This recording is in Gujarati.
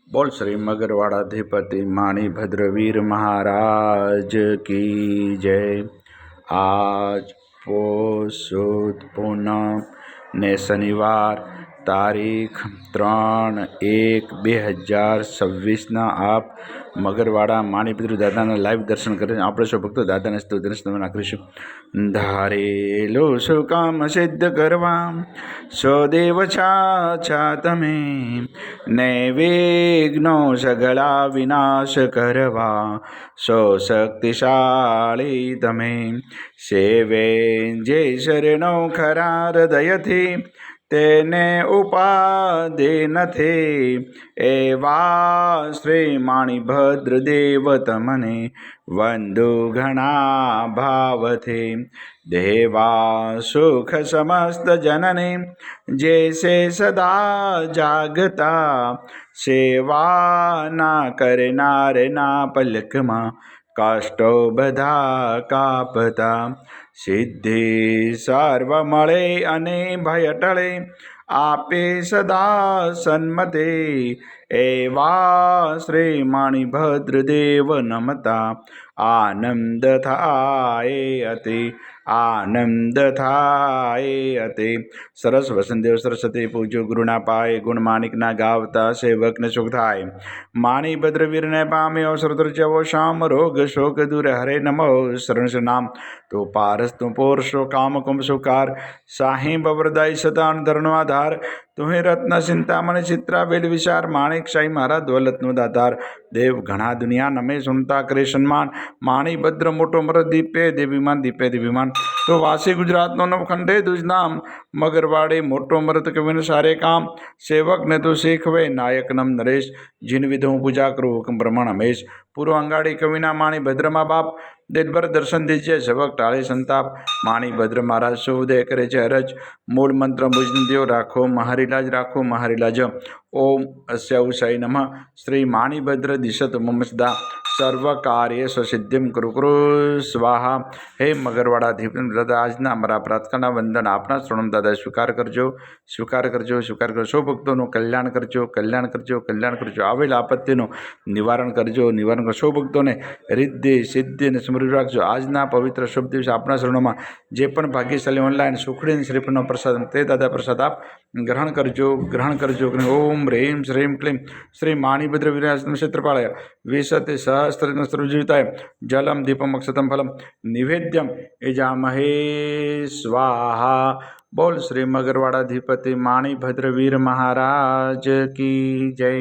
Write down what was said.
बोल श्री मगरवाड़ाधिपति माणी भद्रवीर महाराज की जय। आज पोष सुद पूनम ने शनिवार તારીખ 3/1/2026 આપ મગરવાડા માણીપિતૃ દાદાના લાઈવ દર્શન કરીને આપણે સૌ ભક્તો દાદાને સ્તુતિ નમન કરીશું. ધારેલું સુકામ સિદ્ધ કરવા સદેવ છાછા તમે, ને વિઘ્નો સગળા વિનાશ કરવા સો શક્તિશાળી તમે. સેવે જે શરણો ખરા હૃદયથી તેને ઉપાધિ નથી, એવા શ્રી માણીભદ્રદેવ તમને વંદુ ઘણા ભાવથી. દેવા સુખ સમસ્ત જનને જે સે સદા જાગતા, સેવાના કરનારના પલકમાં કષ્ટો બધા કાપતા. સિદ્ધિ સર્વ મળે અને ભય ટળે, આપે સદા સન્મતે, એવા શ્રી માણીભદ્રદેવ નમતા આનંદ થાય અતિ, આનંદ થાય અતિ. સરસ વસંતદેવ સરસ્વતી પૂજો ગુરુના પાય, ગુણ માણિકના ગાવતા સેવકને સુખ થાય. માણીભદ્રવીરને પામે અવસર જવો શામ, રોગ શોક દૂર હરે નમો શરણ નામ. તો પારસ તું પોરશો કામ કુંભ સુકાર, સાહી બવરદાય સદાન ધરનો આધાર. તુહે રત્ન ચિંતામણી ચિત્રા વેલ વિચાર, માણિક શાહી મારા દોલતનો દાતાર. દેવ ઘણા દુનિયા નમે સુનતા કરે સન્માન, માણીભદ્ર મોટો મર દીપે દેવીમાન દીપે દેવીમાન. તો વાસી ગુજરાતનો નવખંડે દુજ નામ, મગરવાડે મોટો મરત કવિને સારે કામ. સેવકને તો શીખવે નાયક નમ નરેશ, જીન વિધો પૂજા કરું હુકમ પ્રમાણ હમેશ. પૂર્વ અંગાડી કવિના માણીભદ્રમાં બાપ, દેદભર દર્શન દીજે સેવક ટાળે સંતાપ. માણીભદ્ર મહારાજ સુદય કરે છે અરજ, મૂળ મંત્ર મુજદેવ રાખો મહારીલાજ, રાખો મહારીલાજ. ઓમ અસ્ય ઉષાય નમઃ. શ્રી માણીભદ્ર દિશત મમ સદા, સર્વ કાર્ય સ્વસિદ્ધિમ કુરુ કુરુ સ્વાહા. હે મગરવાડાધિપતિ દાદા, આજના અમારા પ્રાર્થના વંદન આપના શ્રવણમ દાદા સ્વીકાર કરજો, સ્વીકાર કરજો, સ્વીકાર કરજો. સૌ ભક્તોનું કલ્યાણ કરજો, કલ્યાણ કરજો, કલ્યાણ કરજો. આવેલ આપત્તિનું નિવારણ કરજો, નિવારણ કરજો. સૌ ભક્તોને રિદ્ધિ સિદ્ધિ અને સમૃદ્ધિ રાખજો. આજના પવિત્ર શુભ દિવસે આપણા શરણોમાં જે પણ ભાગ્યશાળી ઓનલાઈન સુખડી અને શ્રીફળનો પ્રસાદ તે દાદા પ્રસાદ આપ ગ્રહણ કરજો, ગ્રહણ કરજો. ઓમ હ્રીમ શ્રીમ ક્લીમ શ્રી માણીભદ્ર વિરાજન ક્ષેત્રપાળાય વિશતે સહસ્ત્ર સૃજીતાય જલમ દીપમ અક્ષતમ ફલમ નિવેદ્યમ એજામહે સ્વાહા. બોલ શ્રી મગરવાડાધિપતિ માણીભદ્ર વીર મહારાજ કી જય.